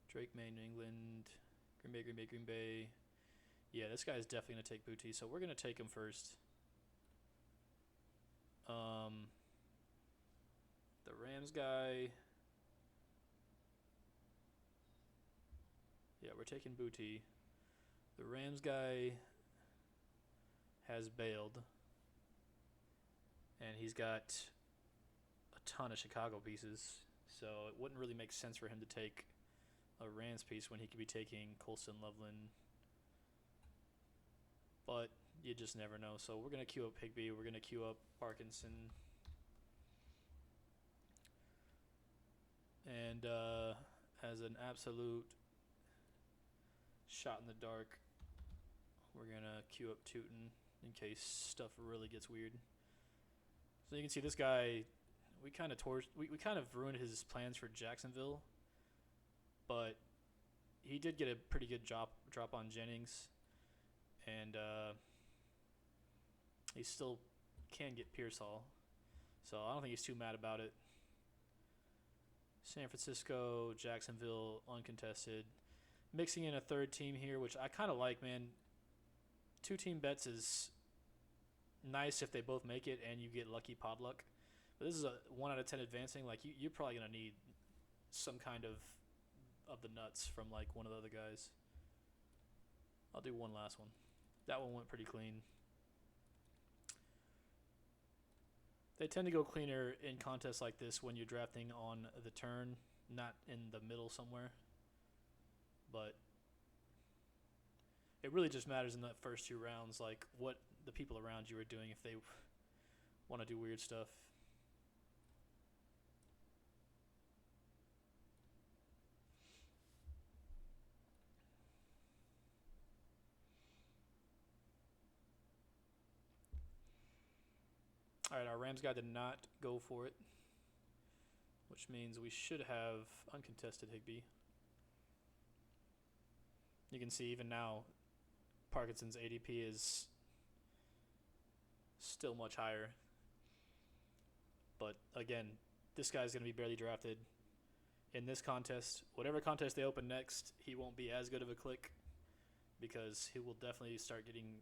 Drake, May, New England, Green Bay, Green Bay, Green Bay? Yeah, this guy's definitely gonna take Booty, so we're gonna take him first. The Rams guy. Yeah, we're taking Booty. The Rams guy has bailed, and he's got a ton of Chicago pieces, so it wouldn't really make sense for him to take a Rams piece when he could be taking Colston, Loveland. But you just never know. So we're going to queue up Higbee. We're going to queue up Parkinson. And as an absolute shot in the dark, we're going to queue up Tootin in case stuff really gets weird. So you can see this guy, we kind of ruined his plans for Jacksonville, but he did get a pretty good drop on Jennings, and he still can get Pearsall, so I don't think he's too mad about it. San Francisco, Jacksonville, uncontested. Mixing in a third team here, which I kind of like, man. 2-team bets is nice if they both make it and you get lucky pod luck. But this is a 1 out of 10 advancing. Like, you're probably going to need some kind of the nuts from, like, one of the other guys. I'll do one last one. That one went pretty clean. They tend to go cleaner in contests like this when you're drafting on the turn, not in the middle somewhere. But it really just matters in the first 2 rounds, like what the people around you are doing if they want to do weird stuff. All right, our Rams guy did not go for it, which means we should have uncontested Higbee. You can see even now, Parkinson's ADP is still much higher. But again, this guy's going to be barely drafted in this contest. Whatever contest they open next, he won't be as good of a click because he will definitely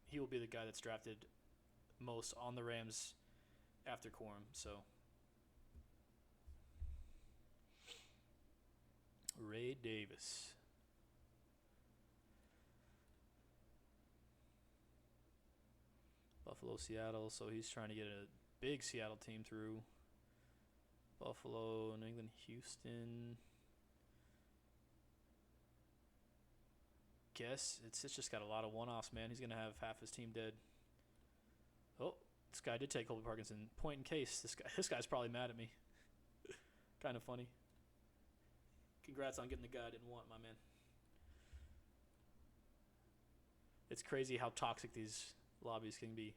he will be the guy that's drafted most on the Rams after Quorum. So Ray Davis. Buffalo, Seattle, so he's trying to get a big Seattle team through. Buffalo, New England, Houston. Guess it's just got a lot of one-offs, man. He's going to have half his team dead. Oh, this guy did take Colby Parkinson. Point in case. This guy's probably mad at me. Kind of funny. Congrats on getting the guy I didn't want, my man. It's crazy how toxic these lobbies can be.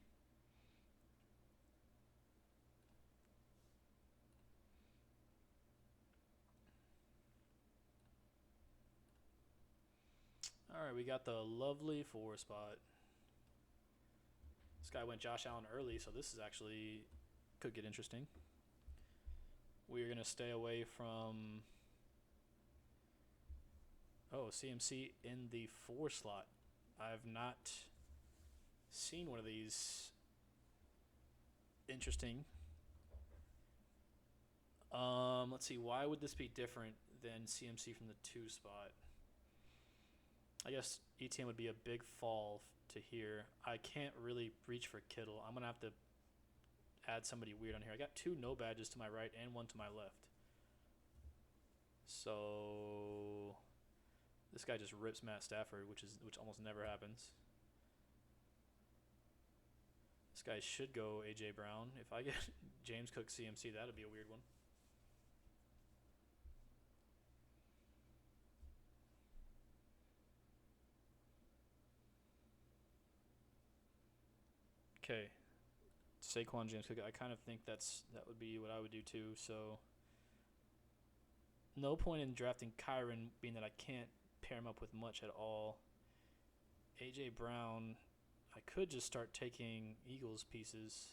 All right, we got the lovely 4 spot. This guy went Josh Allen early, so this is actually could get interesting. We're going to stay away from CMC in the 4 slot. I've not seen one of these. Interesting. Let's see. Why would this be different than CMC from the 2 spot? I guess ETN would be a big fall to here. I can't really reach for Kittle. I'm going to have to add somebody weird on here. I got 2 no badges to my right and 1 to my left. So this guy just rips Matt Stafford, which almost never happens. This guy should go A.J. Brown. If I get James Cook CMC, that would be a weird one. Okay. Saquon, James Cook. I kind of think that would be what I would do too. So no point in drafting Kyron, being that I can't pair him up with much at all. A.J. Brown, I could just start taking Eagles pieces,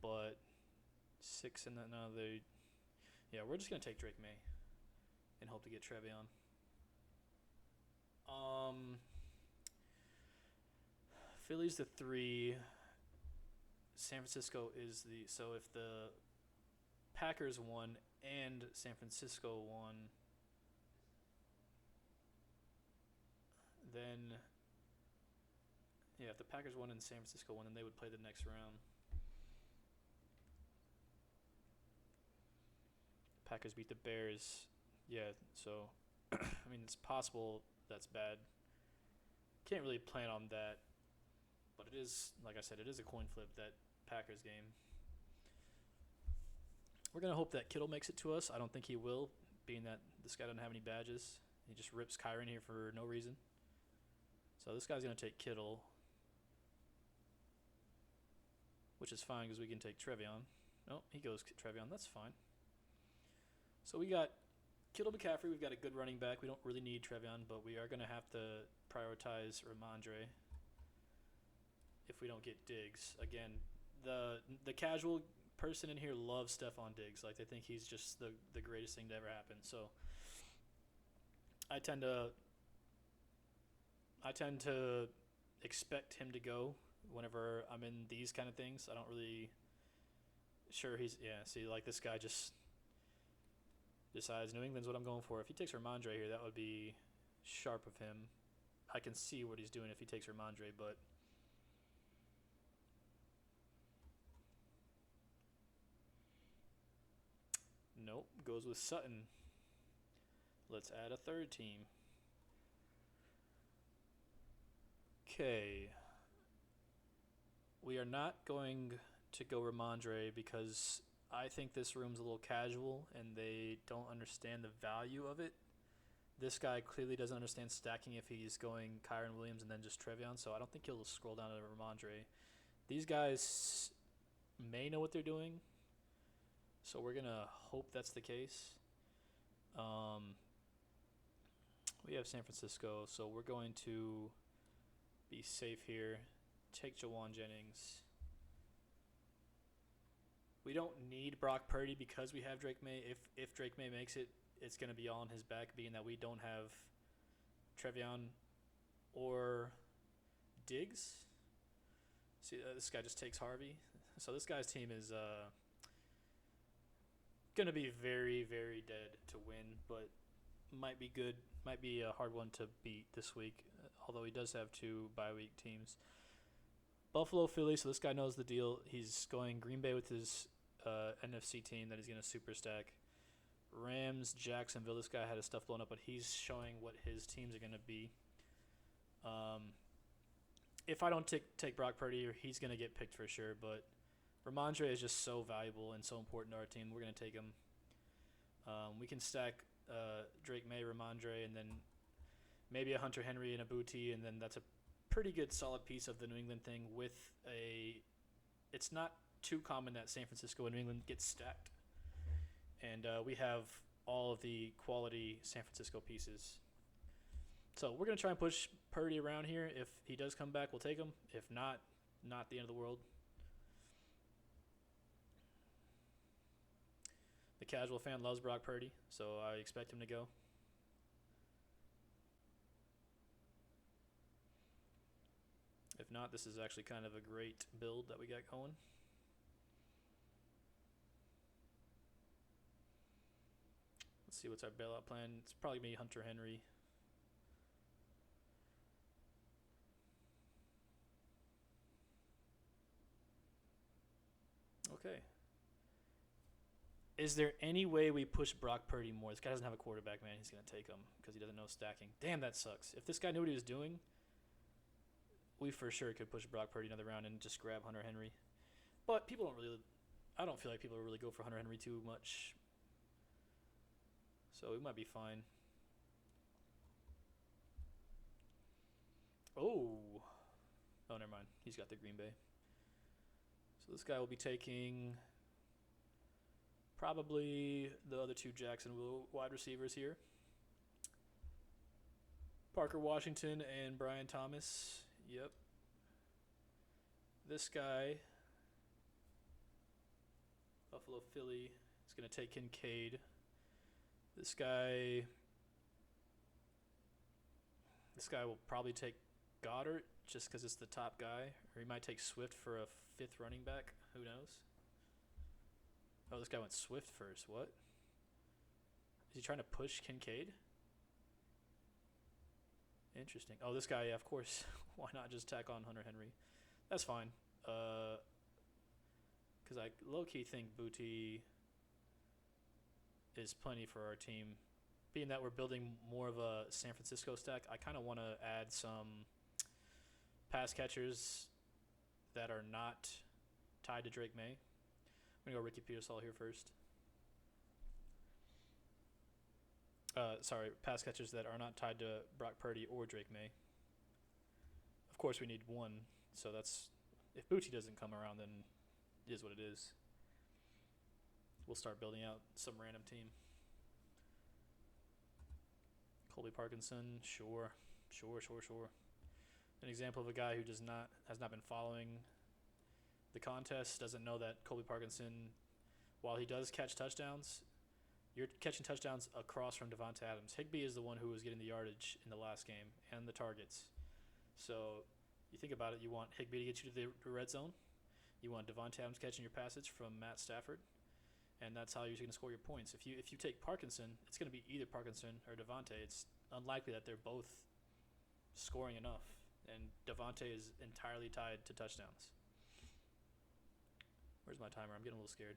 but 6 and then Yeah, we're just gonna take Drake May and hope to get Trevion. Um, Philly's the 3. San Francisco is the so if the Packers won and San Francisco won, then yeah, if the Packers won and San Francisco won, then they would play the next round. Packers beat the Bears. Yeah, so I mean it's possible that's bad. Can't really plan on that, but it is like I said, it is a coin flip that Packers game. We're gonna hope that Kittle makes it to us. I don't think he will, being that this guy doesn't have any badges. He just rips Kyron here for no reason. So this guy's gonna take Kittle, which is fine because we can take Trevion. No, he goes Trevion. That's fine. So we got Kittle, McCaffrey. We've got a good running back. We don't really need Trevion, but we are gonna have to prioritize Ramondre if we don't get Diggs. Again, the casual person in here loves Stephon Diggs. Like, they think he's just the greatest thing to ever happen. So I tend to expect him to go whenever I'm in these kind of things. I don't really sure he's see, like, this guy just decides New England's what I'm going for. If he takes Ramondre here, that would be sharp of him. I can see what he's doing if he takes Ramondre, but nope, goes with Sutton. Let's add a third team. Okay. We are not going to go Ramondre because I think this room's a little casual and they don't understand the value of it. This guy clearly doesn't understand stacking if he's going Kyron Williams and then just Trevion, so I don't think he'll scroll down to Ramondre. These guys may know what they're doing, so we're going to hope that's the case. We have San Francisco, so we're going to be safe here. Take Jawan Jennings. We don't need Brock Purdy because we have Drake May. If Drake May makes it, it's going to be all on his back, being that we don't have Trevion or Diggs. See, this guy just takes Harvey. So this guy's team is going to be very, very dead to win, but might be good. Might be a hard one to beat this week, although he does have 2 bye-week teams. Buffalo, Philly, so this guy knows the deal. He's going Green Bay with his NFC team that he's going to super stack. Rams, Jacksonville, this guy had his stuff blown up, but he's showing what his teams are going to be. If I don't take Brock Purdy, he's going to get picked for sure, but Ramondre is just so valuable and so important to our team. We're going to take him. We can stack Drake May, Ramondre, and then maybe a Hunter Henry and a Booty, and then that's a pretty good solid piece of the New England thing with a – it's not too common that San Francisco and New England get stacked. And we have all of the quality San Francisco pieces. So we're going to try and push Purdy around here. If he does come back, we'll take him. If not, not the end of the world. The casual fan loves Brock Purdy, so I expect him to go. If not, this is actually kind of a great build that we got going. Let's see what's our bailout plan. It's probably going to be Hunter Henry. Okay. Is there any way we push Brock Purdy more? This guy doesn't have a quarterback, man. He's going to take him because he doesn't know stacking. Damn, that sucks. If this guy knew what he was doing, we for sure could push Brock Purdy another round and just grab Hunter Henry. But people don't really – I don't feel like people really go for Hunter Henry too much. So we might be fine. Oh, never mind. He's got the Green Bay. So this guy will be taking probably the other 2 Jacksonville wide receivers here. Parker Washington and Brian Thomas. Yep. This guy, Buffalo, Philly, is It's going to take Kincaid. This guy will probably take Goddard just because it's the top guy. Or he might take Swift for a fifth running back. Who knows? Oh, this guy went Swift first. What? Is he trying to push Kincaid? Interesting. Oh, this guy, yeah, of course. Why not just tack on Hunter Henry? That's fine. Because I low-key think Booty is plenty for our team. Being that we're building more of a San Francisco stack, I kind of want to add some pass catchers that are not tied to Drake May. I'm going to go Ricky Pearsall here first. Pass catchers that are not tied to Brock Purdy or Drake May. Of course, we need one, so that's... If Booty doesn't come around, then it is what it is. We'll start building out some random team. Colby Parkinson, sure. An example of a guy who has not been following the contest, doesn't know that Colby Parkinson, while he does catch touchdowns, you're catching touchdowns across from Devonta Adams. Higbee is the one who was getting the yardage in the last game and the targets. So you think about it, you want Higbee to get you to the red zone. You want Devonta Adams catching your passage from Matt Stafford. And that's how you're going to score your points. If you take Parkinson, it's going to be either Parkinson or Devontae. It's unlikely that they're both scoring enough. And Devontae is entirely tied to touchdowns. Where's my timer? I'm getting a little scared.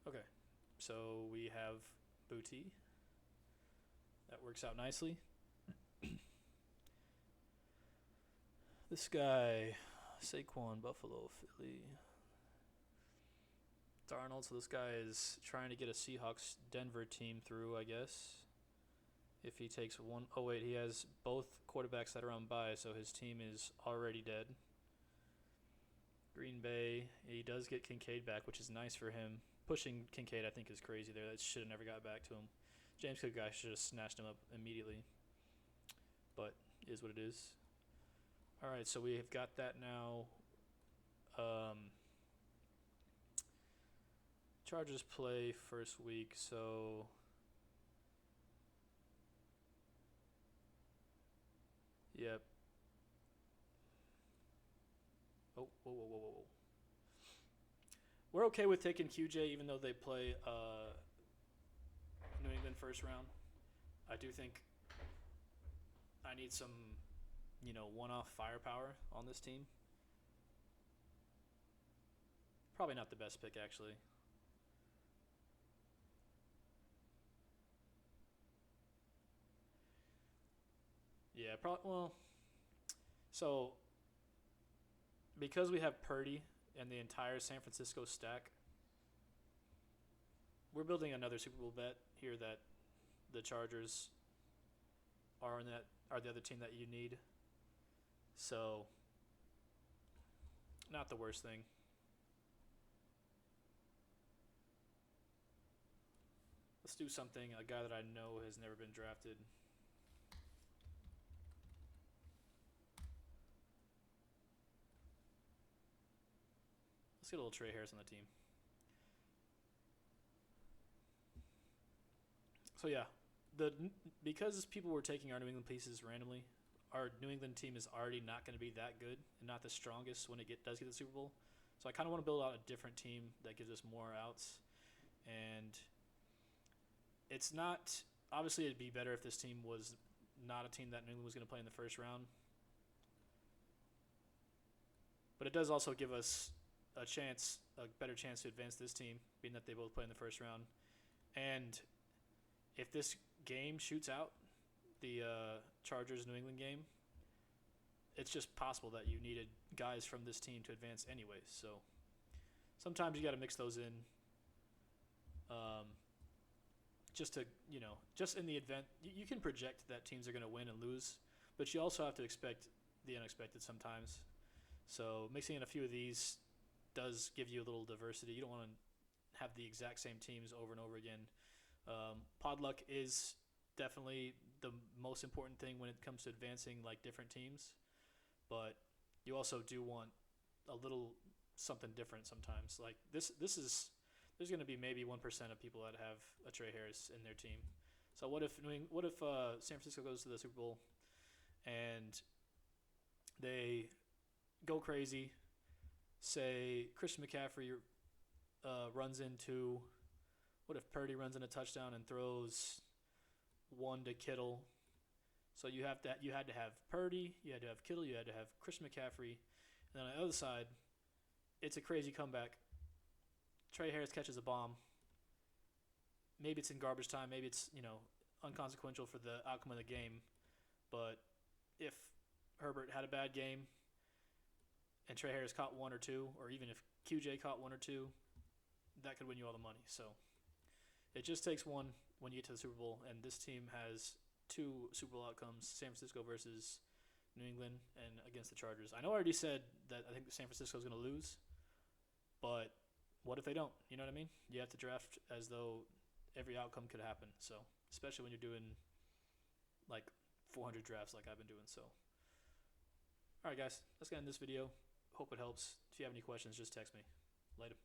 Okay, so we have Booty. That works out nicely. This guy... Saquon, Buffalo, Philly. Darnold, so this guy is trying to get a Seahawks-Denver team through, I guess. If he takes one... Oh, wait, he has both quarterbacks that are on bye, so his team is already dead. Green Bay, he does get Kincaid back, which is nice for him. Pushing Kincaid, I think, is crazy there. That should have never got back to him. James Cook guy should have snatched him up immediately. But it is what it is. All right, so we have got that now. Chargers play first week, so yep. Oh, whoa. We're okay with taking QJ even though they play New England first round. I do think I need some, one-off firepower on this team. Probably not the best pick, actually. Yeah, so because we have Purdy and the entire San Francisco stack, we're building another Super Bowl bet here that the Chargers are the other team that you need. So, not the worst thing. Let's do something, a guy that I know has never been drafted. Let's get a little Trey Harris on the team. So yeah, because people were taking our New England pieces randomly, our New England team is already not going to be that good and not the strongest when it does get the Super Bowl. So I kind of want to build out a different team that gives us more outs. And it's not – obviously it'd be better if this team was not a team that New England was going to play in the first round. But it does also give us a better chance to advance this team, being that they both play in the first round. And if this game shoots out, the Chargers-New England game, it's just possible that you needed guys from this team to advance anyways. So sometimes you got to mix those in just to, just in the event. You can project that teams are going to win and lose, but you also have to expect the unexpected sometimes. So mixing in a few of these does give you a little diversity. You don't want to have the exact same teams over and over again. Pod luck is definitely the most important thing when it comes to advancing like different teams, but you also do want a little something different sometimes. Like this is there's going to be maybe 1% of people that have a Trey Harris in their team. So what if San Francisco goes to the Super Bowl and they go crazy? Say Christian McCaffrey runs into. What if Purdy runs in a touchdown and throws one to Kittle? So you had to have Purdy, you had to have Kittle, you had to have Christian McCaffrey, and then on the other side, it's a crazy comeback. Trey Harris catches a bomb. Maybe it's in garbage time. Maybe it's unconsequential for the outcome of the game. But if Herbert had a bad game and Trey Harris caught one or two, or even if QJ caught one or two, that could win you all the money. So it just takes one when you get to the Super Bowl, and this team has two Super Bowl outcomes: San Francisco versus New England, and against the Chargers. I know I already said that I think San Francisco is going to lose, but what if they don't? You know what I mean? You have to draft as though every outcome could happen. So especially when you're doing like 400 drafts like I've been doing. So all right, guys, let's get in this video. Hope it helps. If you have any questions, just text me. Later.